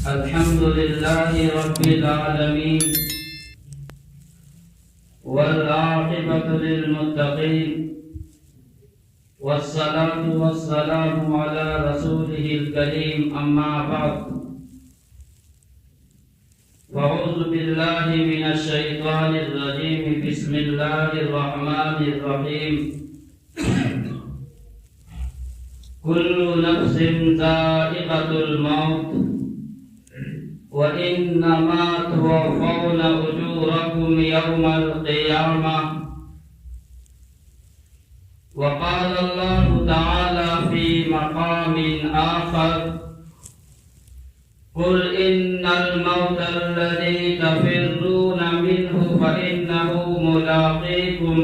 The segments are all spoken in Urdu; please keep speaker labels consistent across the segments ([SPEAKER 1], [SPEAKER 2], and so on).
[SPEAKER 1] الحمد لله رب العالمين والعاقبة للمتقين والصلاة والسلام على رسوله الكريم أما بعد فأعوذ بالله من الشيطان الرجيم بسم الله الرحمن الرحيم كل نفس ذائقة الموت وإنما توفون أجوركم يوم القيامة وقال الله تعالى في مقام آخر قل إن الموت الذي تفرون منه فإنه ملاقيكم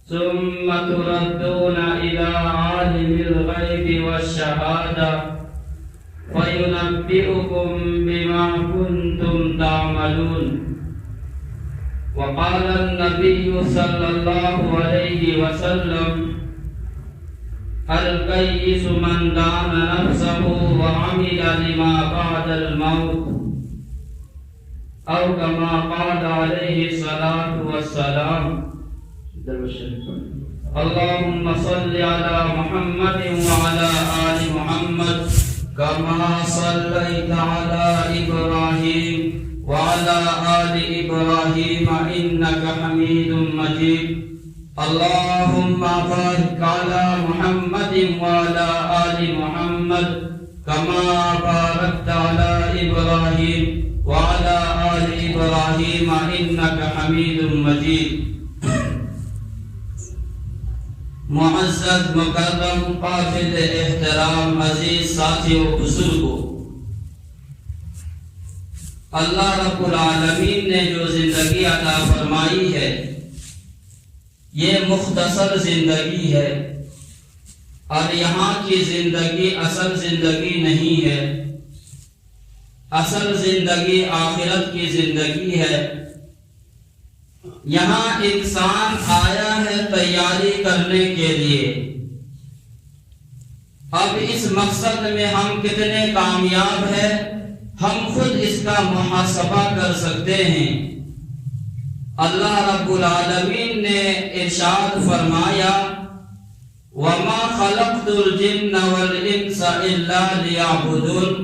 [SPEAKER 1] ثم تردون إلى عالم الغيب والشهادة وينبئكم بما كنتم تعملون. وقال النبي صلى الله عليه وسلم الكيس من دان نفسه وعمل لما بعد الموت أو كما قال عليه الصلاة والسلام. اللهم صل على محمد وعلى آل محمد كما صليت على إبراهيم وعلى آل إبراهيم إنك حميد مجيد. اللهم بارك على محمد وعلى آل محمد كما باركت على إبراهيم وعلى آل إبراهيم إنك حميد مجيد. معزز مکرم قابل احترام عزیز ساتھیوں بزرگوں، اللہ رب العالمین نے جو زندگی عطا فرمائی ہے یہ مختصر زندگی ہے، اور یہاں کی زندگی اصل زندگی نہیں ہے. اصل زندگی آخرت کی زندگی ہے. یہاں انسان آیا ہے تیاری کرنے کے لیے. اب اس مقصد میں ہم کتنے کامیاب ہیں ہم خود اس کا محاسبہ کر سکتے ہیں. اللہ رب العالمین نے ارشاد فرمایا وَمَا خَلَقْتُ الْجِنَّ وَالْإِنسَ إِلَّا لِيَعْبُدُونَ.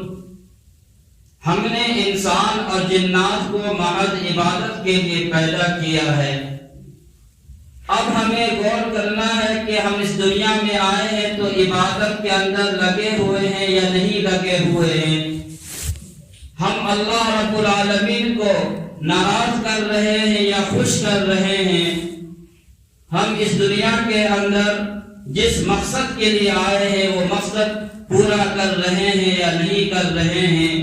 [SPEAKER 1] ہم نے انسان اور جنات کو محض عبادت کے لیے پیدا کیا ہے. اب ہمیں غور کرنا ہے کہ ہم اس دنیا میں آئے ہیں تو عبادت کے اندر لگے ہوئے ہیں یا نہیں لگے ہوئے ہیں. ہم اللہ رب العالمین کو ناراض کر رہے ہیں یا خوش کر رہے ہیں. ہم اس دنیا کے اندر جس مقصد کے لیے آئے ہیں وہ مقصد پورا کر رہے ہیں یا نہیں کر رہے ہیں.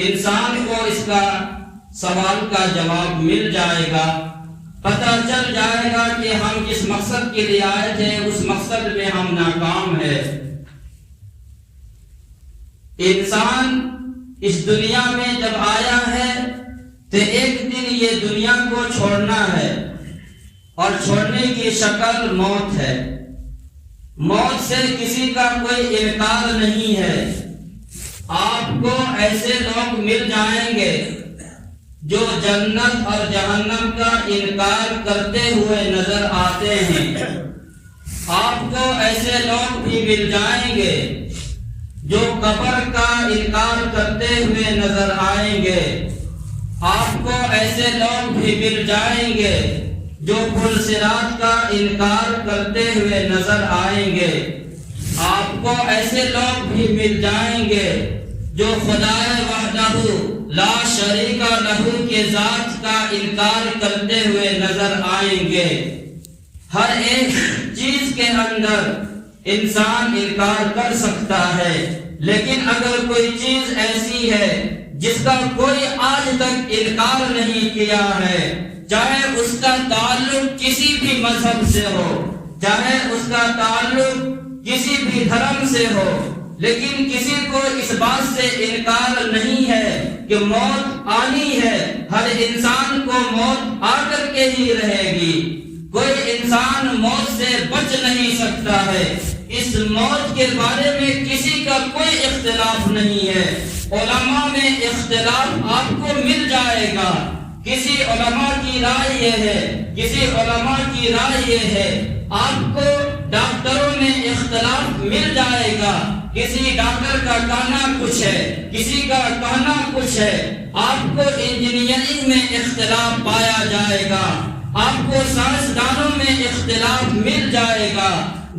[SPEAKER 1] انسان کو اس کا سوال کا جواب مل جائے گا. پتہ چل جائے گا کہ ہم جس مقصد کے لیے آئے تھے اس مقصد میں ہم ناکام ہیں. انسان اس دنیا میں جب آیا ہے تو ایک دن یہ دنیا کو چھوڑنا ہے، اور چھوڑنے کی شکل موت ہے. موت سے کسی کا کوئی انکار نہیں ہے. آپ کو ایسے لوگ مل جائیں گے جو جنت اور جہنم کا انکار کرتے ہوئے نظر آتے ہیں. آپ کو ایسے لوگ بھی مل جائیں گے جو قبر کا انکار کرتے ہوئے نظر آئیں گے. آپ کو ایسے لوگ بھی مل جائیں گے جو پل صراط کا انکار کرتے ہوئے نظر آئیں گے. آپ کو ایسے لوگ بھی مل جائیں گے جو خدا وحدہ لا شریک لہ کے ذات کا انکار کرتے ہوئے نظر آئیں گے. ہر ایک چیز کے اندر انسان انکار کر سکتا ہے، لیکن اگر کوئی چیز ایسی ہے جس کا کوئی آج تک انکار نہیں کیا ہے، چاہے اس کا تعلق کسی بھی مذہب سے ہو، چاہے اس کا تعلق کسی بھی دھرم سے ہو، لیکن کسی کو اس بات سے انکار نہیں ہے کہ موت آنی ہے. ہر انسان کو موت آ کر کے ہی رہے گی. کوئی انسان موت سے بچ نہیں سکتا ہے، اس موت کے بارے میں کسی کا کوئی اختلاف نہیں ہے۔ علماء میں اختلاف آپ کو مل جائے گا۔ کسی علماء کی رائے یہ ہے، کسی علماء کی رائے یہ ہے۔ آپ کو ڈاکٹروں میں اختلاف مل جائے گا، کسی ڈاکٹر کا کہنا کچھ ہے، کسی کا کہنا کچھ ہے۔ آپ کو انجینئرنگ میں اختلاف پایا جائے گا، آپ کو سائنسدانوں میں اختلاف مل جائے گا۔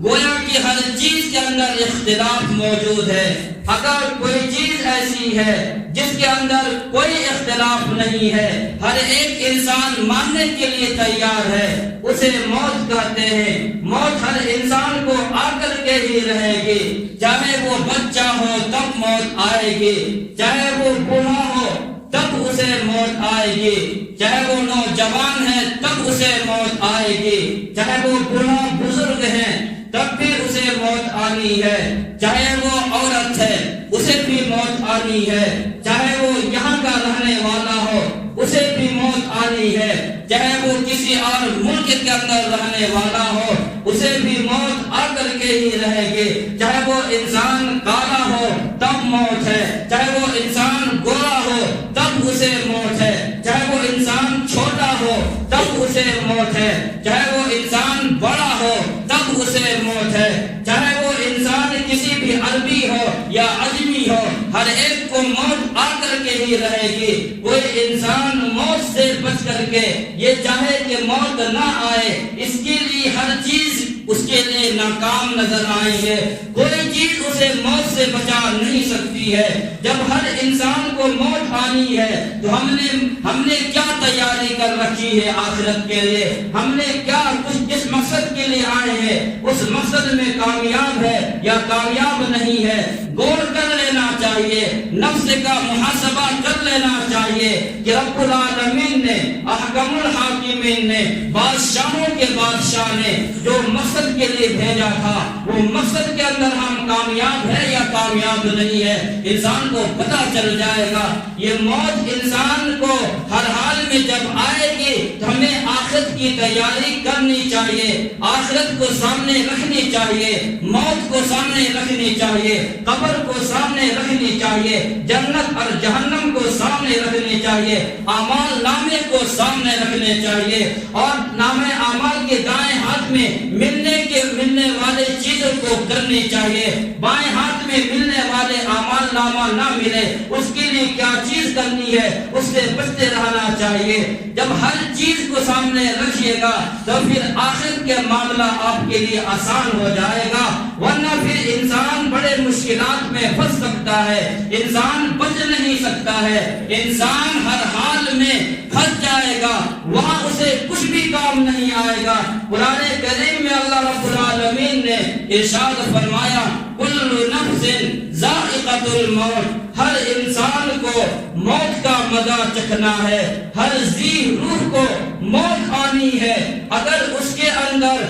[SPEAKER 1] گویا کہ ہر چیز کے اندر اختلاف موجود ہے۔ اگر کوئی چیز ایسی ہے جس کے اندر کوئی اختلاف نہیں ہے، ہر ایک انسان ماننے کے لیے تیار ہے، اسے موت کہتے ہیں۔ موت ہر انسان کو آ کر کے ہی رہے گی، چاہے وہ بچہ ہو تب موت آئے گی، چاہے وہ بوڑھا ہو تب اسے موت آئے گی، چاہے وہ نوجوان ہے تب اسے موت آئے گی، چاہے وہ بوڑھا بزرگ ہے تب بھی اسے موت آنی ہے، چاہے وہ عورت ہے اسے بھی موت آنی ہے، چاہے وہ یہاں کا رہنے والا ہو اسے بھی موت آنی ہے، چاہے وہ کسی اور ملک کے اندر رہنے والا ہو اسے بھی موت آ کر کے ہی رہے گی، چاہے وہ انسان کالا ہو تب موت ہے، چاہے وہ انسان گورا ہو تب اسے موت ہے، چاہے وہ انسان چھوٹا ہو تب اسے موت ہے، چاہے وہ انسان بڑا ہو تب اسے موت ہے، چاہے وہ انسان کسی بھی عربی ہو یا عجمی ہو، ہر ایک کو موت آ کر کے ہی رہے گی۔ کوئی انسان موت سے بچ کر کے یہ چاہے کہ موت نہ آئے، اس کے لیے ہر چیز اس کے لیے ناکام نظر آئی ہے، کوئی چیز اسے موت سے بچا نہیں سکتی ہے۔ جب ہر انسان کو موت آنی ہے تو ہم نے کیا تیاری کر رکھی ہے آخرت کے لیے، ہم نے کیا کچھ جس مقصد کے لیے آئے ہیں اس مقصد میں کامیاب ہے یا کامیاب نہیں ہے، غور کر لینا چاہیے، نفس کا محاسبہ کر لینا چاہیے کہ رب العالمین نے، احکم الحاکمین نے، بادشاہوں کے بادشاہ نے جو مقصد کے لیے بھیجا تھا وہ مقصد کے اندر ہم کامیاب ہے یا کامیاب نہیں ہے، انسان کو پتہ چل جائے گا۔ یہ موت انسان کو ہر حال میں جب آئے گی تو ہمیں آخرت کی تیاری کرنی چاہیے، آخرت کو سامنے رکھنی چاہیے، موت کو سامنے رکھنی چاہیے، قبر کو سامنے رکھنی چاہیے، جنت اور جہنم کو سامنے رکھنی چاہیے، اعمال نامے کو سامنے رکھنے چاہیے، اور نامے اعمال کے دائیں ہاتھ میں ملنے والے چیزوں کو کرنی چاہیے، بائیں ہاتھ میں ملنے والے اعمال نامہ نہ ملے اس کے لیے کیا چیز کرنی ہے اس سے بچتے رہنا چاہیے۔ جب ہر چیز کو سامنے رکھیے گا تو پھر آخرت کے معاملہ آپ کے لیے آسان ہو جائے گا، ورنہ پھر انسان بڑے مشکلات میں پھنس سکتا ہے، انسان بچ نہیں سکتا ہے، انسان ہر حال میں پھنس جائے گا، وہاں اسے کچھ بھی کام نہیں آئے گا۔ قرآن کریم میں اللہ رب العالمین نے ارشاد فرمایا کل نفس ذائقۃ الموت، ہر انسان کو موت کا مزہ چکھنا ہے، ہر ذی روح کو موت آنی ہے۔ اگر اس کے اندر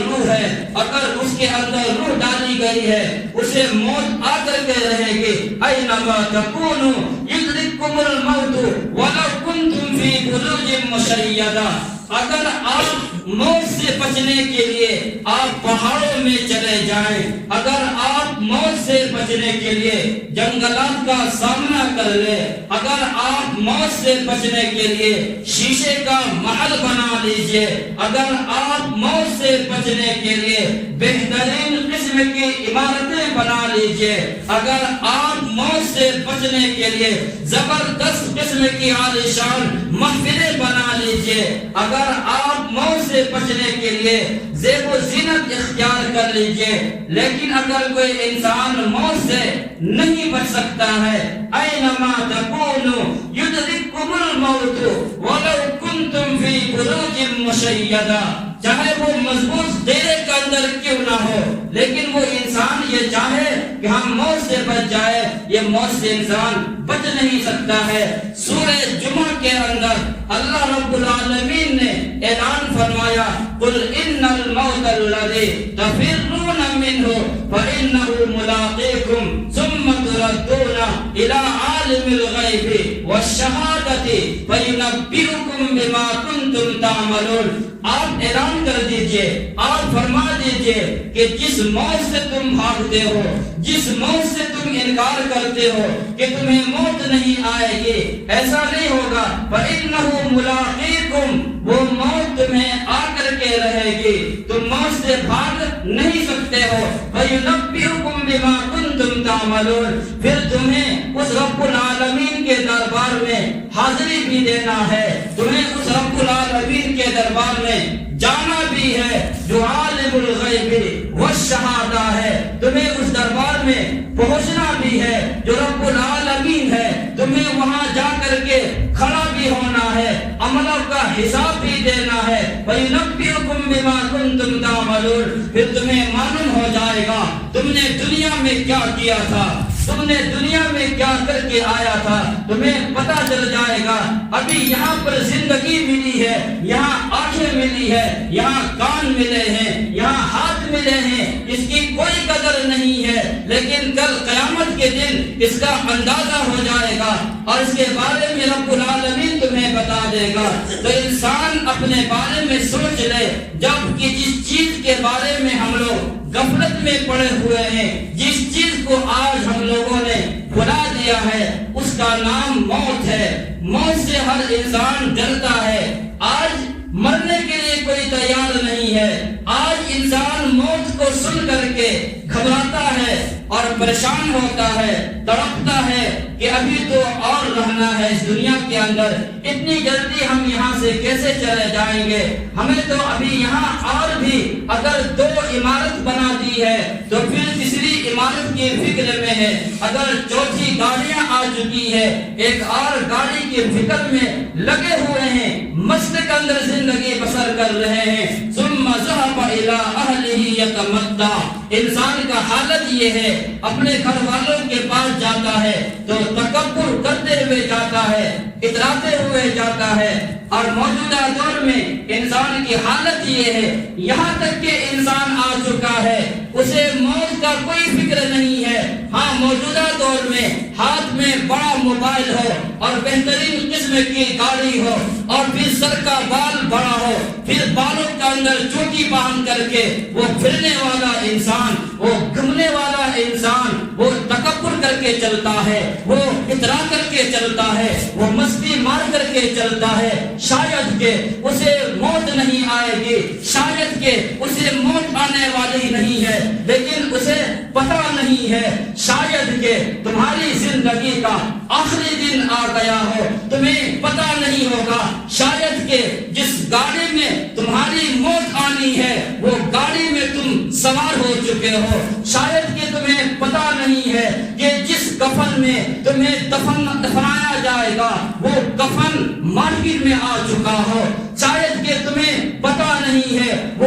[SPEAKER 1] روح ہے، اگر اس کے اندر روح ڈالی گئی ہے اسے موت آ کر کے رہے گی۔ اینما تکونوا یدرککم الموت ولو کنتم فی بروج مشیدہ، اگر آپ موت سے بچنے کے لیے آپ پہاڑوں میں چلے جائیں، اگر آپ موت سے بچنے کے لیے جنگلات کا سامنا کر لیں، اگر آپ موت سے بچنے کے لیے شیشے کا محل بنا لیجئے، اگر آپ موت سے بچنے کے لیے بہترین قسم کی عمارتیں بنا لیجئے، اگر آپ موت سے بچنے کے لیے زبردست قسم کی عالیشان محفلیں بنا لیجئے، اگر آپ موت سے بچنے کے لیے زیب و زینت اختیار کر لیجئے، لیکن اگر کوئی انسان موت سے نہیں بچ سکتا ہے، اینما تکونوا یدرککم الموت ولو کنتم فی بروج مشیدہ، چاہے وہ مضبوط ڈیرے کے اندر کیوں نہ ہو، لیکن وہ انسان یہ چاہے کہ ہم موت سے بچ جائے، یہ موت سے انسان بچ نہیں سکتا ہے۔ سورہ جمعہ کے اندر اللہ رب العالمین نے اعلان فرمایا قل ان الموت الذی تفرون منہ فانہ ملاقیکم ثم تردون الی عالم الغیب والشہادۃ فینبئکم بما کنتم تعملون۔ آپ اعلان کر دیجئے، آپ فرما دیجئے کہ جس موت سے تم بھاگتے ہو، جس موت سے تم انکار کرتے ہو کہ تمہیں موت نہیں آئے گی، ایسا نہیں ہوگا۔ فَإِنَّهُ مُلَاقِيكُمْ، وہ موت تمہیں آ کر کے رہے گی، تم موت سے بھاگ نہیں سکتے ہو۔ فَيُنَبِّئُكُمْ بِمَا كُنتُمْ تَعْمَلُونَ، پھر تمہیں اس رب العالمین کے دربار میں حاضری بھی دینا ہے، تمہیں اس رب العالمین کے دربار میں جانا بھی ہے جو عالم الغیب والشہادہ ہے، تمہیں اس دربار میں پہنچنا بھی ہے جو رب العالمین ہے، تمہیں وہاں جا کر کے کھڑا بھی ہونا ہے، عملوں کا حساب بھی دینا ہے۔ وَيُنَبِّئُكُمْ بِمَا كُنتُمْ تَعْمَلُونَ، پھر تمہیں معلوم ہو جائے گا تم نے دنیا میں کیا کیا تھا، تم نے دنیا میں کیا کر کے آیا تھا، تمہیں پتہ چل جائے گا۔ ابھی یہاں پر زندگی ملی ہے، یہاں آنکھیں ملی ہے، یہاں کان ملے ہیں، یہاں ہاتھ ملے ہیں، اس کی کوئی قدر نہیں ہے، لیکن کل قیامت کے دن اس کا اندازہ ہو جائے گا اور اس کے بارے میں رب العالمین تمہیں بتا دے گا۔ تو انسان اپنے بارے میں سوچ لے، جب کہ جس چیز کے بارے میں ہم لوگ غفلت میں پڑے ہوئے ہیں، جس چیز کو آج ہم لوگوں نے بھلا دیا ہے، اس کا نام موت ہے۔ موت سے ہر انسان ڈرتا ہے، آج مرنے کے لیے کوئی تیار نہیں ہے، آج انسان موت کو سن کر کے گھبراتا ہے اور پریشان ہوتا ہے، تڑپتا ہے کہ ابھی تو اور رہنا ہے اس دنیا کے اندر، اتنی جلدی ہم یہاں سے کیسے چلے جائیں گے، ہمیں تو ابھی یہاں اور بھی اگر 2 عمارت بنا دی ہے تو پھر تیسری عمارت کی فکر میں ہے، اگر 4تھی گاڑیاں آ چکی ہے، ایک اور گاڑی کی فکر میں لگے ہوئے ہیں، مست کے اندر زندگی بسر کر رہے ہیں۔ ثم ذهب الى اهله يتمتع، انسان کا حالت یہ ہے اپنے گھر والوں کے پاس جاتا ہے تو تکبر کرتے ہوئے جاتا ہے، اتراتے ہوئے جاتا ہے، اور موجودہ دور میں انسان کی حالت یہ ہے، یہاں تک کہ انسان آ چکا ہے اسے موت کا کوئی فکر نہیں ہے۔ ہاں موجودہ دور میں ہاتھ میں بڑا موبائل ہو اور بہترین قسم کی گاڑی ہو اور پھر سر کا بال بڑا ہو، پھر بالوں کے اندر چوٹی باندھ کر کے وہ پھرنے والا انسان، وہ گھومنے والا انسان، وہ تکبر کر کے چلتا ہے، وہ اترا کر کے چلتا ہے، وہ مستی مار کر کے چلتا ہے، شاید کہ اسے موت نہیں آئے گی، شاید کہ اسے موت آنے والی نہیں ہے، لیکن اسے پتہ نہیں ہے شاید کہ تمہاری زندگی کا آخری دن آ گیا ہو، تمہیں پتہ نہیں ہوگا شاید کہ جس گاڑی میں تمہاری موت آنی ہے وہ گاڑی میں تم سوار ہو چکے ہو، شاید کہ تمہیں پتہ نہیں ہے کہ جس کفن میں تمہیں دفنایا جائے گا وہ کفن مارکیٹ میں آ چکا ہو، شاید کہ تمہیں پتہ نہیں ہے وہ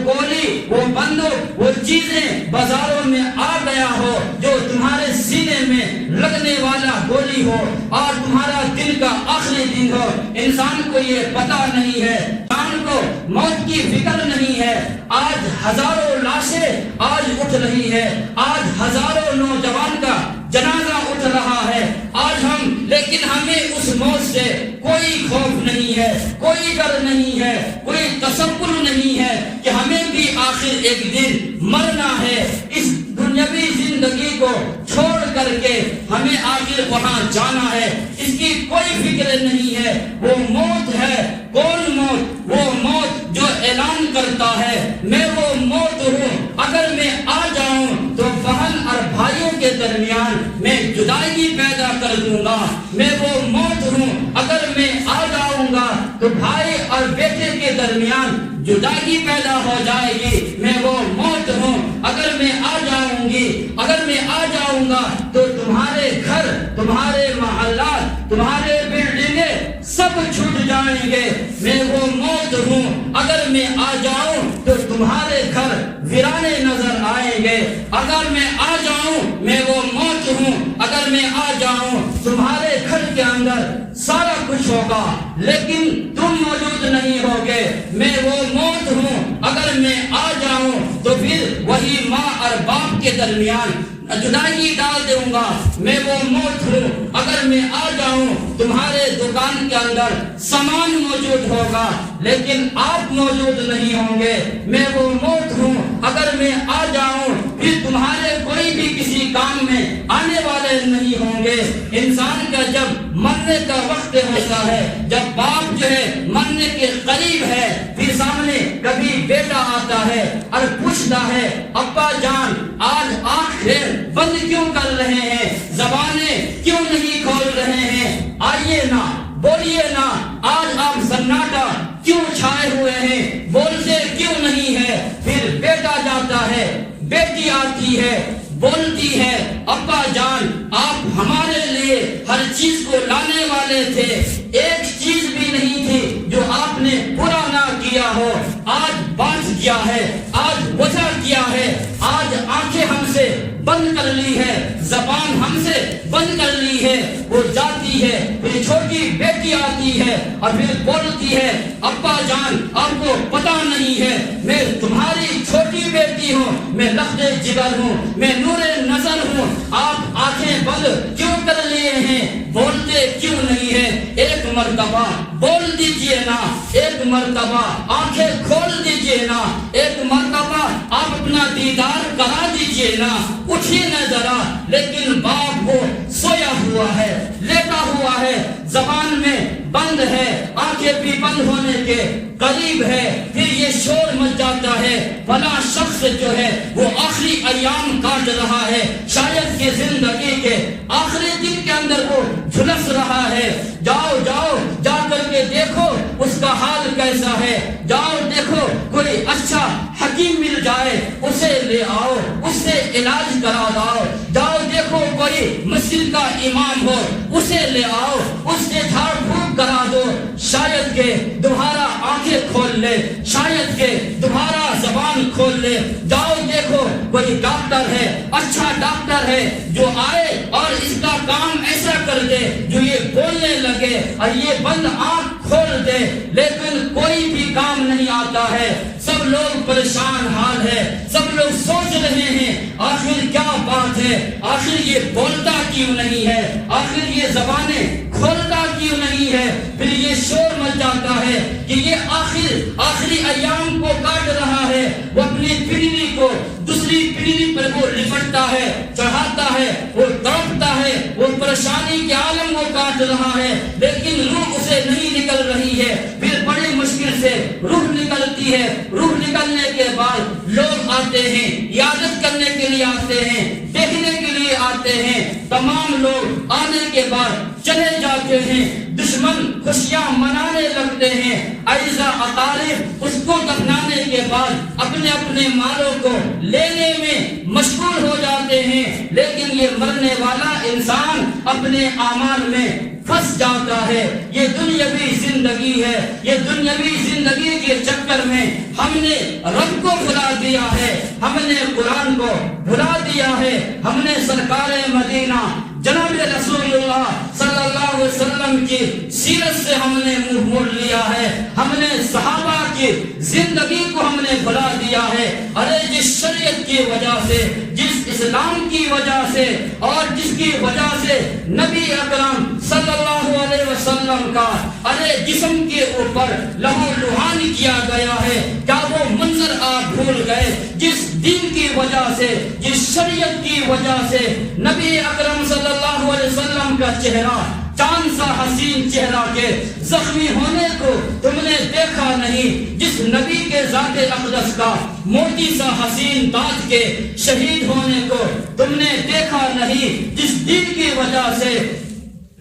[SPEAKER 1] گولی، وہ بندوق، وہ چیزیں بازاروں میں آ گیا ہو جو تمہارے سینے میں لگنے والا گولی ہو اور تمہارا دن کا آخری دن ہو۔ انسان کو یہ پتہ نہیں ہے، انسان کو موت کی فکر نہیں ہے۔ آج ہزاروں لاشیں آج اٹھ رہی ہے، آج ہزاروں نوجوان کا جنازہ اٹھ رہا ہے آج ہم، لیکن ہمیں اس موت سے کوئی خوف نہیں ہے، کوئی ڈر نہیں ہے، کوئی تصور نہیں ہے کہ ہمیں بھی آخر ایک دن مرنا ہے، اس دنیاوی زندگی کو چھوڑ کر کے ہمیں آخر وہاں جانا ہے، اس کی کوئی فکر نہیں ہے۔ وہ موت ہے، کون موت؟ وہ موت جو اعلان کرتا ہے میں وہ موت ہوں، اگر میں آ جاؤں تو بہن اور بھائیوں کے درمیان میں جدائی پیدا کر دوں گا، میں وہ موت ہوں، اگر میں آ جاؤں گا تو بھائی اور بیٹے کے درمیان جدائی پیدا ہو جائے گی، میں وہ موت ہوں، اگر میں آ جاؤں گی، اگر میں آ جاؤں گا تو تمہارے گھر، تمہارے محلات، تمہارے بلڈنگیں سب چھوٹ جائیں گے، میں وہ موت ہوں، اگر میں آ جاؤں تو تمہارے گھر ویرانے نظر آئیں گے، اگر میں آ جاؤں میں وہ موت ہوں، اگر میں آ جاؤں تمہارے گھر کے اندر سارا کچھ ہوگا لیکن تم موجود نہیں ہوگے، میں وہ موت ہوں، اگر میں آ جاؤں تو پھر وہی ماں اور باپ کے درمیان جدائی ڈال دوں گا، میں وہ موت ہوں اگر میں آ جاؤں تمہارے دکان کے اندر سامان موجود ہوگا لیکن آپ موجود نہیں ہوں گے، میں وہ موت ہوں اگر میں آ جاؤں پھر تمہارے کوئی بھی کسی کام میں آنے والے نہیں ہوں گے۔ انسان کا جب مرنے کا وقت ہوتا ہے، جب باپ جو ہے مرنے کے قریب ہے، پھر سامنے کبھی بیٹا آتا ہے اور پوچھتا ہے ابا جان آج آنکھیں بند کیوں کر رہے ہیں، زبانیں کیوں نہیں کھول رہے ہیں، آئیے نا بولیے نا، آج آپ سناٹا کیوں چھائے ہوئے ہیں، بولتے کیوں نہیں ہے۔ پھر بیٹا جاتا ہے، بیٹی آتی ہے، بولتی ہے ابا جان آپ ہمارے لیے ہر چیز کو لانے والے تھے، ایک چیز بھی نہیں تھی جو آپ نے پورا نہ کیا ہو، آج بانٹ کیا ہے، آج وجہ کیا ہے، آج آنکھیں ہم سے بند کر لی ہے، زبان ہم سے بند کر لی ہے۔ وہ جاتی ہے، پھر چھوٹی بیٹی آتی ہے اور پھر بولتی ہے ابا جان آپ کو پتا نہیں ہے میں تمہاری چھوٹی بیٹی ہوں، میں لخت جگر ہوں، میں نور نظر ہوں، آپ آنکھیں بند کیوں کر لیے ہیں، بولتے کیوں نہیں ہے۔ ایک مرتبہ بول دیجئے نا، ایک مرتبہ آنکھیں کھول دیجئے نا، ایک مرتبہ آپ اپنا دیدار کرا دیجئے نا، اٹھیے نہ ذرا۔ لیکن باپ وہ سویا ہوا ہے، لیٹا ہوا ہے، زبان میں بند ہے، آنکھیں بھی بند ہونے کے قریب ہے۔ پھر یہ شور مچ جاتا ہے فلاں شخص جو ہے وہ آخری ایام کاٹ رہا ہے، شاید کہ زندگی کے آخری دن کے اندر وہ جھلس رہا ہے، جاؤ جاؤ جا کر کے دیکھو اس کا حال کیسا ہے، جاؤ دیکھو کوئی اچھا حکیم مل جائے اسے لے آؤ، اس سے علاج کرا لاؤ، جاؤ دیکھو کوئی مسجد کا امام ہو اسے لے آؤ، اس سے جھاڑ پھونک کرا دو، شاید کہ دوبارہ آنکھیں کھول لے، شاید کہ دوبارہ زبان کھول لے، جاؤ دیکھو کوئی ڈاکٹر ہے، اچھا ڈاکٹر ہے جو آئے اور اس کا کام ایسا کر دے جو یہ بولنے لگے اور یہ بند آنکھ کھول دے، لیکن کوئی بھی کام نہیں آتا ہے، سب لوگ پریشان حال ہے، سب لوگ سوچ رہے ہیں آخر کیا بات ہے، آخر یہ بولتا کیوں نہیں ہے، آخر یہ زبانیں کھولتا کیوں نہیں ہے۔ پھر یہ شور مچ جاتا ہے کہ یہ آخری ایام کو کاٹ رہا ہے، وہ اپنی پنڈلی کو دوسری پنڈلی پر وہ لپٹتا ہے، چڑھاتا ہے، وہ تڑپتا ہے، وہ پریشانی کے عالم کو کاٹ رہا ہے، لیکن روح اسے نہیں نکل رہی ہے۔ پھر بڑی مشکل سے روح نکلتی ہے، روح نکلنے کے بعد لوگ آتے ہیں، عیادت کرنے کے لیے آتے ہیں، دیکھنے کے لیے آتے ہیں، تمام لوگ آنے کے بعد چلے جاتے ہیں، دشمن خوشیاں منانے لگتے ہیں، اعزا اقارب اس کو دفنانے کے بعد اپنے اپنے مالوں کو لینے میں مشغول ہو جاتے ہیں، لیکن یہ مرنے والا انسان اپنے اعمال میں پھنس جاتا ہے۔ یہ دنیاوی زندگی ہے، یہ دنیاوی زندگی کے چکر میں ہم نے رب کو بھلا دیا ہے، ہم نے قرآن کو بھلا دیا ہے، ہم نے سرکار مدینہ جناب رسول اللہ صلی اللہ علیہ وسلم کی سیرت سے ہم نے منہ موڑ لیا ہے، ہم نے صحابہ کی زندگی کو ہم نے بھلا دیا ہے۔ ارے جس شریعت کی وجہ سے، جس اسلام کی وجہ سے اور جس کی وجہ سے نبی اکرم صلی اللہ علیہ وسلم کا ارے جسم کے اوپر لہو لہان کیا گیا ہے، کیا وہ منظر آپ بھول گئے؟ جس دین کی وجہ سے، جس شریعت کی وجہ سے نبی اکرم صلی اللہ علیہ وسلم کا چہرہ چاند سا حسین چہرہ کے زخمی ہونے کو تم نے دیکھا نہیں، جس نبی کے ذات اقدس کا موٹی سا حسین دانت کے شہید ہونے کو تم نے دیکھا نہیں، جس دین کی وجہ سے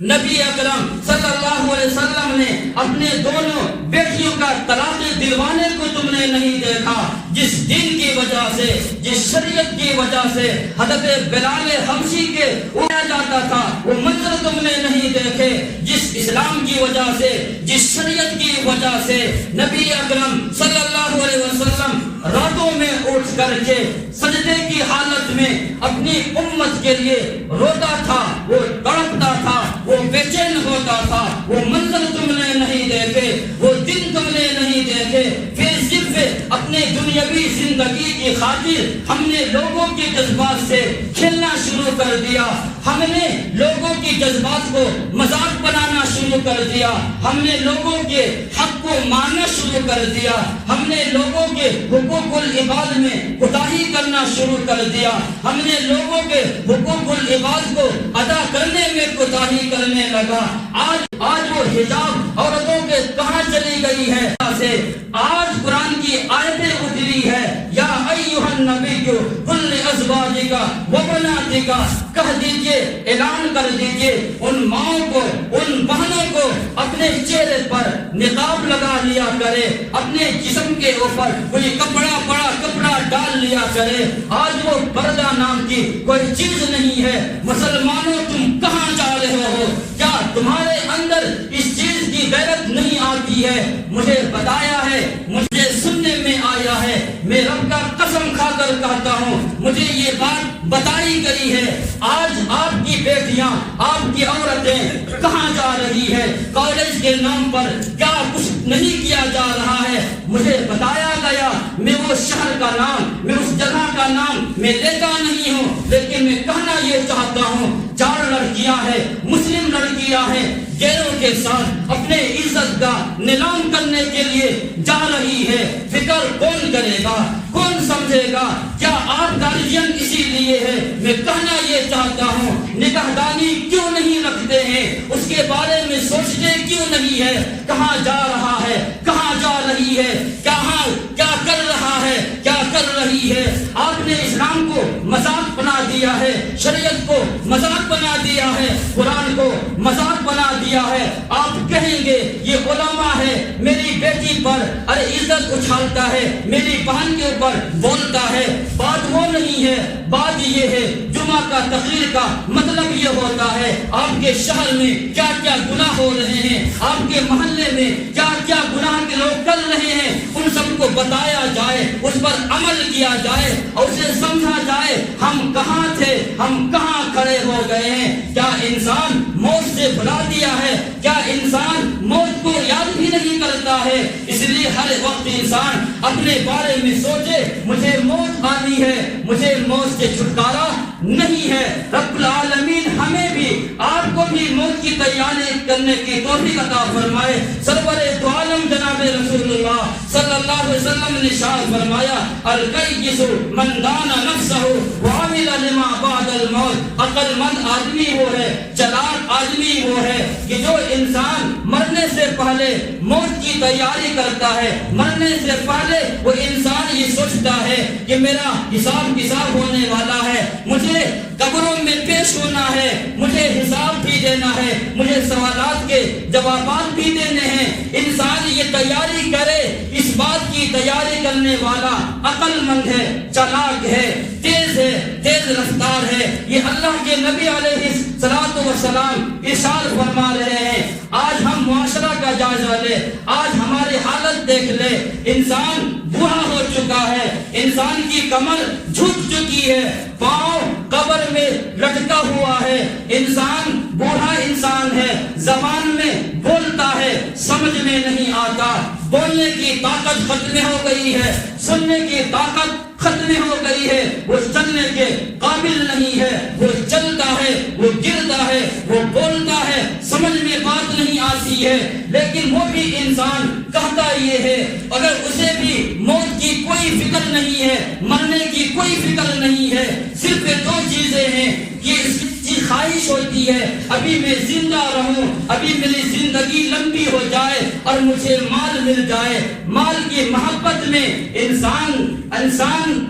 [SPEAKER 1] نبی اکرم صلی اللہ علیہ وسلم نے اپنے دونوں بیٹیوں کا طلاق دلوانے کو تم نے نہیں دیکھا، جس دین کی وجہ سے، جس شریعت کی وجہ سے حضرت بلال حبشی کے اڑایا جاتا تھا وہ منظر تم نے نہیں دیکھے، جس اسلام کی وجہ سے، جس شریعت کی وجہ سے نبی اکرم صلی اللہ علیہ وسلم راتوں میں اٹھ کر کے سجدے کی حالت میں اپنی امت کے لیے روتا تھا، وہ تڑپتا تھا، وہ بے چین ہوتا تھا، وہ منظر تم نے نہیں دیکھے، وہ دن تم نے نہیں دیکھے، پھر صرف اپنے دنیاوی زندگی زندگی کی خاطر ہم نے لوگوں کے جذبات سے کھیلنا شروع کر دیا، ہم نے لوگوں کے جذبات کو مذاق بنانا شروع کر دیا، ہم نے لوگوں کے حق کو ماننا شروع کر دیا، ہم نے لوگوں کے حقوق العباد میں کوتاہی کرنا شروع کر دیا، ہم نے لوگوں کے حقوق العباد کو ادا کرنے میں کوتاہی کرنے لگا۔ آج وہ حجاب عورتوں کے کہاں چلی گئی ہے؟ آج قرآن کی آیتیں اتری ہے، یا ایھا النبی قل لازواجک وبناتک، کہہ دیجئے، اعلان کر دیجئے ان ماؤں کو، ان بہنوں کو اپنے چہرے پر نقاب لگا لیا کرے، اپنے جسم کے اوپر کوئی بڑا کپڑا ڈال لیا کرے۔ آج وہ پردہ نام کی کوئی چیز نہیں ہے۔ مسلمانوں تم کہاں جا رہے ہو؟ کیا تمہارے اندر اس چیز کی غیرت نہیں آتی ہے؟ مجھے بتایا ہے، مجھے سننے میں آیا ہے، میں رب کا قسم کھا کر کہتا ہوں، مجھے یہ بات بتائی گئی ہے۔ آج آپ کی بیٹیاں، آپ کی عورتیں کہاں جا رہی ہے؟ کالج کے نام پر کیا کچھ نہیں کیا جا رہا ہے؟ مجھے بتایا گیا، میں وہ شہر کا نام، میں اس جگہ کا نام میں لیتا نہیں ہوں، لیکن میں کہنا یہ چاہتا ہوں، 4 لڑکیاں ہیں، مسلم لڑکیاں ہیں، غیروں کے ساتھ اپنے عزت کا نیلام کرنے کے لیے جا رہی ہے۔ فکر کون کرے گا؟ کون سمجھے گا؟ کیا آپ گارجین اسی لیے ہے؟ میں کہنا یہ چاہتا ہوں، نگہدانی کیوں نہیں رکھتے ہیں؟ اس کے بارے میں سوچتے کیوں نہیں ہے؟ کہاں جا رہا ہے؟ کہاں جا رہی ہے؟ کیا کر رہا ہے؟ کیا کر رہی ہے؟ آپ نے اسلام کو مذاق بنا دیا ہے، شریعت کو مذاق بنا دیا ہے، قرآن کو مذاق بنا دیا ہے۔ آپ کہیں گے یہ علماء ہے، میری بیٹی پر عزت اچھالتا ہے، میری بہن کے اوپر بولتا ہے۔ بات وہ نہیں ہے، بات یہ ہے، جمعہ کا تقریر کا مطلب یہ ہوتا ہے آپ کے شہر میں کیا کیا گناہ ہو رہے ہیں، آپ کے محلے میں کیا کیا گناہ کے لوگ کر رہے ہیں، ان سب کو بتایا جائے، اس پر عمل کیا جائے اور اسے سمجھا جائے ہم کہاں تھے، ہم کہاں کھڑے ہو گئے ہیں۔ کیا انسان موت سے بھلا دیا ہے؟ کیا انسان موت کو یاد بھی نہیں کرتا ہے؟ اس لیے ہر وقت انسان اپنے بارے میں سوچے، مجھے موت آنی ہے، مجھے موت سے چھٹکارا نہیں ہے۔ رب العالمین ہمیں بھی، آپ کو بھی موت کی تیاری کرنے کی توفیق عطا فرمائے۔ سرور دو عالم جناب رسول اللہ صلی اللہ علیہ وسلم نے ارشاد فرمایا، الکیس من دان نفسہ وعمل لما بعد الموت۔ عقل مند آدمی وہ ہے، چلاک آدمی وہ ہے کہ جو انسان مرنے سے پہلے موت کی تیاری کرتا ہے، مرنے سے پہلے وہ انسان یہ سوچتا ہے کہ میرا حساب کتاب ہونے والا ہے، مجھے قبروں میں پیش ہونا ہے، مجھے حساب بھی دینا ہے، مجھے سوالات کے جوابات بھی دینے ہیں۔ انسان یہ تیاری کرے، اس بات کی تیاری کرنے والا عقل مند ہے، چلاک ہے، تیز ہے، تیز رفتار ہے۔ یہ اللہ کے نبی علیہ الصلوۃ والسلام ارشاد فرما رہے ہیں۔ آج ہم معاشرہ کا جائزہ لے، آج ہماری حالت دیکھ لے، انسان بوڑھا ہو چکا ہے، انسان کی کمر جھک چکی ہے، پاؤں قبر میں لٹکا ہوا ہے، انسان بوڑھا انسان ہے، زبان میں بولتا ہے، سمجھ میں نہیں آتا، بولنے کی طاقت ختم ہو گئی ہے، سننے کی طاقت ختم ہو گئی ہے، وہ چلنے کے قابل نہیں ہے، وہ چلتا ہے، وہ گرتا ہے، وہ بولتا ہے، سمجھ میں بات نہیں آتی ہے، لیکن وہ بھی انسان کہتا یہ ہے، اگر اسے بھی موت کی کوئی فکر نہیں ہے، مرنے کی کوئی فکر نہیں ہے، صرف 2 چیزیں ہیں کہ اس کی خواہش ہوتی ہے ابھی میں زندہ رہوں، ابھی میری زندگی لمبی ہو جائے اور مجھے مال مل جائے۔ مال کی محبت میں انسان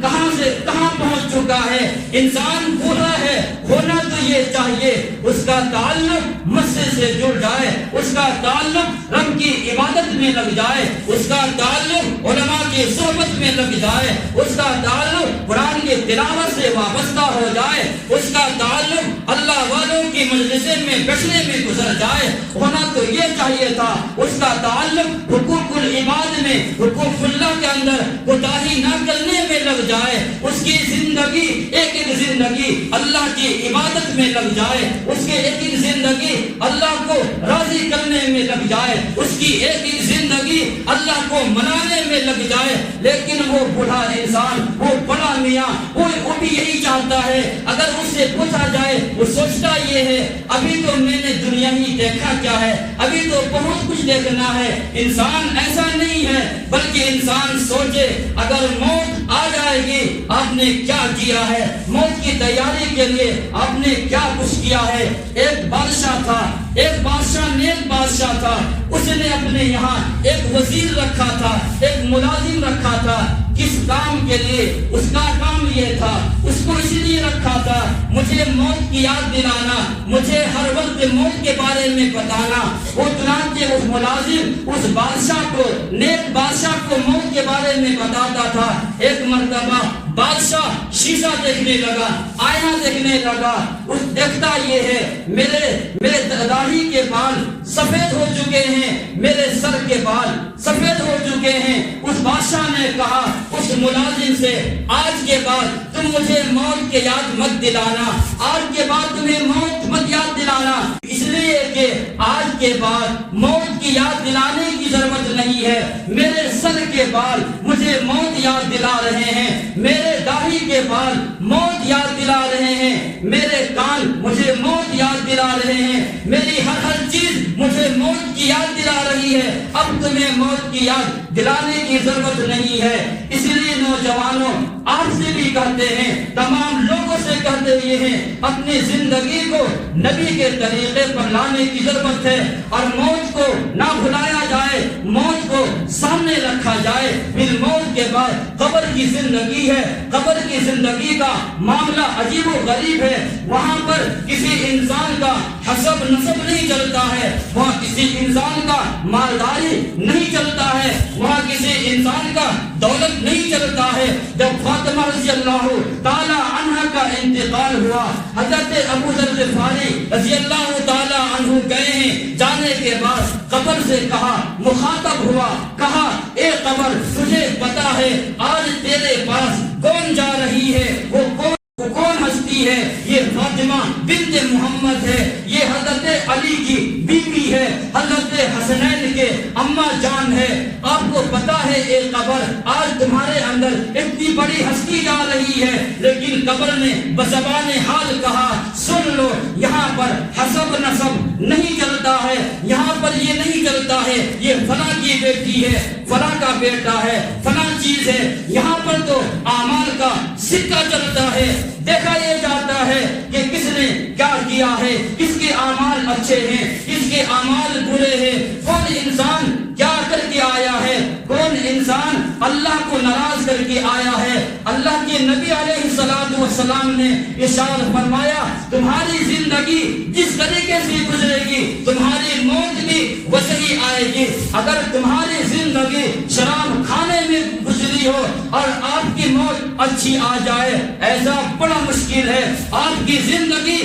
[SPEAKER 1] کہاں سے کہاں پہنچ چکا ہے، انسان بوڑھا ہے، ہونا تو یہ چاہیے اس کا تعلق مسجد سے جڑ جائے، اس کا تعلق رب کی عبادت میں لگ جائے، اس کا تعلق علماء کی صحبت میں لگ جائے، اس کا تعلق قرآن کی تلاوت سے وابستہ ہو جائے، اس کا تعلق اللہ والوں کی مجلسے میں بیٹھنے میں گزر جائے، ہونا تو یہ چاہیے تھا اس کا تعلق حقوق العباد میں، حقوق اللہ کے اندر کوتاہی نہ کرنے میں لگ جائے، اس کی زندگی ایک ایک زندگی اللہ کی عبادت میں لگ جائے، اس کی ایک ایک زندگی اللہ کو راضی کرنے میں لگ جائے، اس کی ایک ایک زندگی اللہ کو منانے میں لگ جائے۔ لیکن وہ بوڑھا انسان، وہ بڑا میاں، وہ بھی یہی چاہتا ہے، اگر اس سے پوچھا جائے وہ سوچتا یہ ہے ابھی تو میں نے دنیا ہی دیکھا کیا ہے، ابھی تو بہت کچھ دیکھنا ہے۔ انسان ایسا نہیں ہے، بلکہ انسان سوچے اگر موت آ جائے گی آپ نے کیا کیا ہے، موت کی تیاری کے لیے آپ نے کیا کچھ کیا ہے۔ ایک بادشاہ تھا، ایک بادشاہ نیک بادشاہ تھا، اس نے اپنے یہاں ایک وزیر رکھا تھا، ایک ملازم رکھا تھا۔ کس کام کے لیے؟ اس کا کام یہ تھا، اس کو اس لیے رکھا تھا مجھے موت کی یاد دلانا، مجھے ہر وقت موت کے بارے میں بتانا۔ وہ چنانچہ اس ملازم اس بادشاہ کو، نیک بادشاہ کو موت کے بارے میں بتاتا تھا۔ ایک مرتبہ بادشاہ شیشہ دیکھنے لگا، آئینہ دیکھنے لگا، اس دیکھتا یہ ہے میرے داڑھی کے بال سفید ہو چکے ہیں، میرے سر کے بال سفید ہو چکے ہیں۔ اس بادشاہ نے کہا اس ملازم سے آج کے بعد تم مجھے موت کے یاد مت دلانا، آج کے بعد تمہیں موت مت یاد دلانا، اس لیے کہ آج کے بعد موت کی یاد دلانے کی ضرورت نہیں ہے۔ میرے سر کے بال مجھے موت یاد دلا رہے ہیں، میرے داڑھی کے بال موت یاد دلا رہے ہیں، میرے کان مجھے موت یاد دلا رہے ہیں، میری ہر چیز مجھے موت کی یاد دلا رہی ہے۔ اب تمہیں موت کی یاد دلانے کی ضرورت نہیں ہے۔ اس لیے نوجوانوں آپ سے بھی کہتے ہیں، تمام لوگوں سے کہتے ہوئے ہیں، اپنی زندگی کو نبی کے طریقے پر لانے کی ضرورت ہے، اور موت کو نہ بھلایا جائے، موت کو سامنے رکھا جائے۔ پھر موت کے بعد قبر کی زندگی ہے، قبر کی زندگی کا معاملہ عجیب و غریب ہے۔ وہاں پر کسی انسان کا حسب نسب نہیں چلتا ہے، وہاں کسی انسان کا مالداری نہیں چلتا ہے، وہاں کسی انسان کا دولت نہیں چلتا ہے۔ جب فاطمہ رضی اللہ تعالی عنہ کا انتقال ہوا، حضرت ابو ذر غفاری رضی اللہ تعالی عنہ گئے ہیں، جانے کے بعد قبر سے کہا، مخاطب ہوا، کہا اے قبر تجھے پتا ہے آج تیرے پاس کون جا رہی ہے، وہ کون ہستی ہے؟ یہ فاطمہ بنت محمد ہے، یہ حضرت علی کی بیوی ہے، حضرت حسنین کے اماں جان ہے۔ آپ کو پتا ہے اے قبر آج تمہارے اندر اتنی بڑی ہستی جا رہی ہے، لیکن قبر نے بزبان حال کہا سن لو، یہاں پر حسب نسب نہیں چلتا ہے، یہاں پر یہ نہیں چلتا ہے یہ فلاں کی بیٹی ہے، فلاں کا بیٹا ہے، فلاں چیز ہے، یہاں پر تو اعمال کا سکہ چلتا ہے، دیکھا یہ جاتا ہے کہ کس نے کیا کیا ہے، کس کے اعمال اچھے ہیں، کس کے اعمال برے ہیں، کون انسان کیا کر کے آیا ہے، کون انسان اللہ کو ناراض کر کے آیا ہے۔ اللہ کے نبی علیہ السلام نے ارشاد فرمایا تمہاری زندگی جس طریقے سے گزرے گی تمہاری موت بھی ویسے آئے گی۔ اگر تمہاری زندگی شراب کھانے میں گزری ہو اور آپ کی موت اچھی آ جائے، ایسا بڑا مشکل ہے۔ آپ کی زندگی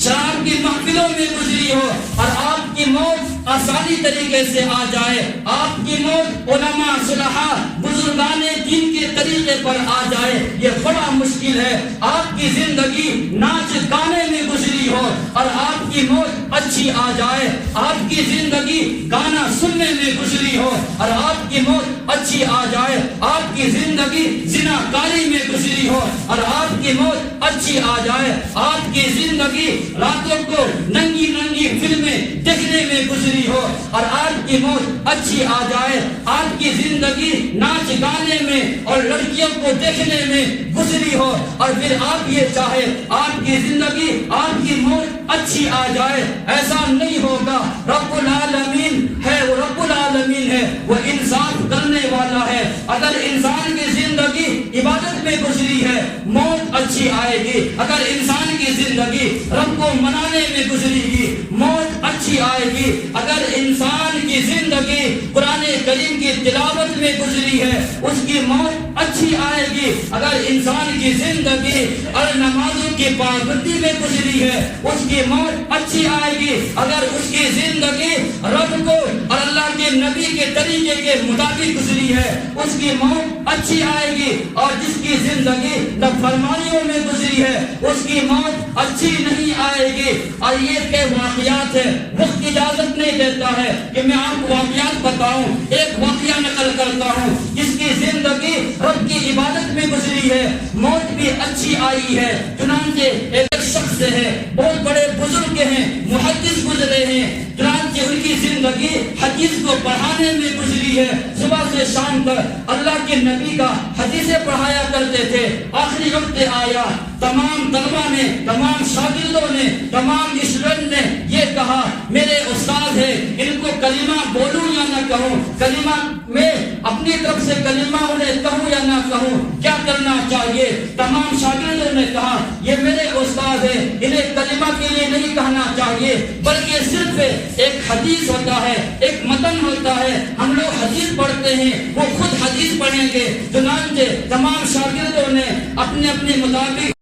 [SPEAKER 1] شراب کی محفلوں میں گزری ہو اور آپ کی موت آسانی طریقے سے آ جائے، آپ کی موت علماء صلحاء بزرگان دین کے طریقے پر آ جائے، یہ بڑا مشکل ہے۔ آپ کی زندگی ناچ گانے میں گزری ہو اور آپ کی موت اچھی آ جائے، آپ کی زندگی گانا سننے میں گزری ہو اور آپ کی موت اچھی آ جائے، آپ کی زندگی زنا کاری میں گزری ہو اور آپ کی موت اچھی آ جائے، آپ کی زندگی راتوں کو ننگی ننگی فلمیں دیکھنے میں گزری ہو اور آپ کی موت اچھی آ جائے، آپ کی زندگی ناچ گانے میں اور لڑکیوں کو دیکھنے میں گزری ہو اور پھر آپ یہ چاہے آپ کی زندگی آپ کی موت اچھی آ جائے، ایسا نہیں ہوگا۔ رب العالمین ہے، وہ رب العالمین ہے، وہ انصاف کرنے والا ہے۔ اگر انسان کی زندگی عبادت میں گزری ہے موت اچھی آئے گی، اگر انسان کی زندگی رب کو منانے میں گزری گی موت اچھی اچھی آئے گی اگر انسان کی زندگی قرآن کریم کی تلاوت میں گزری ہے، اس کی موت اچھی آئے گی اگر انسان کی زندگی اور نمازوں کی پابندی میں گزری ہے، اس کی موت اچھی آئے گی اگر اس کی زندگی رب کو اور اللہ کے نبی کے طریقے کے مطابق گزری ہے، اس کی موت اچھی آئے گی، اور جس کی زندگی نافرمانیوں میں گزری ہے اس کی موت اچھی نہیں آئے گی۔ اور یہ کہ واقعات ہے، وقت اجازت نہیں دیتا ہے کہ میں آپ کو واقعات بتاؤں۔ ایک واقعہ نقل کرتا ہوں، جس کی زندگی رب کی عبادت میں گزری ہے، موت بھی اچھی آئی ہے۔ چنانچہ ایک شخص ہے، بہت بڑے بزرگ ہیں، محدث گزرے ہیں، چنانچہ ان کی زندگی حدیث کو پڑھانے میں گزری ہے۔ صبح سے شام تک اللہ کے نبی کا حدیثیں پڑھایا کرتے تھے۔ آخری وقت آیا، تمام طلبہ نے، تمام شاگردوں نے، تمام اسٹوڈنٹ نے یہ کہا میرے استاد ہے، ان کو کلمہ بولوں یا نہ کہوں، کلمہ میں اپنی طرف سے کلمہ انہیں کہوں یا نہ کہوں، کیا کرنا چاہیے؟ تمام شاگردوں نے کہا یہ میرے استاد ہے، انہیں کلمہ کے لیے نہیں کہنا چاہیے بلکہ صرف ایک حدیث ہوتا ہے، ایک متن ہوتا ہے، ہم لوگ حدیث پڑھتے ہیں، وہ خود حدیث پڑھیں گے۔ چنانچہ تمام شاگردوں نے اپنے اپنے مطابق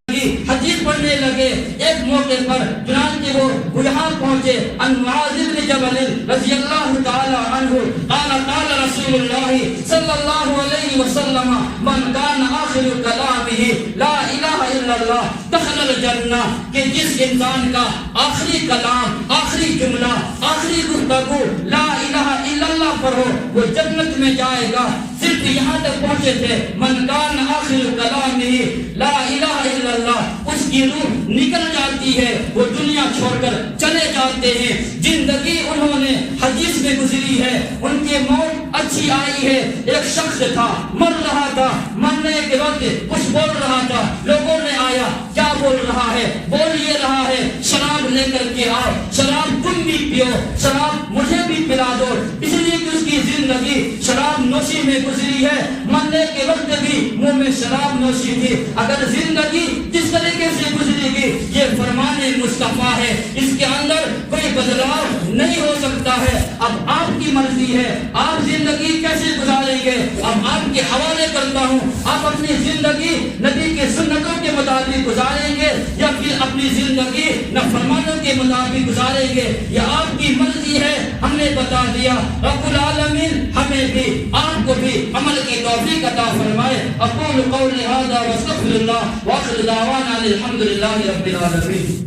[SPEAKER 1] حدیث پڑھنے لگے۔ ایک موقع پر چنانچہ وہ یہاں پہنچے، ان معاذ بن جبل رضی اللہ تعالی عنہ قال قال رسول اللہ صلی اللہ علیہ وسلم من کان آخر کلامہ لا الہ الا اللہ دخل الجنہ، کہ جس انسان کا آخری کلام، آخری جملہ، آخری گفتگو لا الہ الا اللہ پر ہو وہ جنت میں جائے گا۔ صرف یہاں تک پہنچے تھے، من کان آخر کلامہ لا الہ الا اللہ، اس کی روح نکل جاتی ہے، وہ دنیا چھوڑ کر چلے جاتے ہیں۔ زندگی انہوں نے حدیث میں گزری ہے، ان کی موت اچھی آئی ہے۔ ایک شخص تھا، مر رہا تھا، مرنے کے وقت کچھ بول رہا تھا، لوگوں نے آیا، کیا بول رہا ہے؟ بول یہ رہا ہے شراب لے کر کے آؤ، شراب تم بھی پیو، شراب مجھے بھی پلا دو، اس لیے کہ اس کی زندگی شراب نوشی میں گزری ہے، مرنے کے وقت بھی منہ میں شراب نوشی تھی۔ اگر زندگی جس طریقے سے گزرے گی یہ فرمان مصطفیٰ ہے، اس کے اندر کوئی بدلاؤ نہیں ہو سکتا ہے۔ اب آپ کی مرضی ہے، آپ زندگی کیسے گزاریں گے؟ اب آپ کے حوالے کرتا ہوں، آپ اپنی زندگی نبی کے سنتوں کے مطابق گزاریں گے یا پھر اپنی زندگی نافرمانوں کے مطابق گزاریں گے، یہ آپ کی مرضی ہے۔ ہم نے بتا دیا، رب العالمین ہمیں بھی آپ کو بھی عمل کی توفیق عطا فرمائے۔ اقول قولی ھذا واستغفر اللہ واخر دعوانا الحمد للہ رب العالمین۔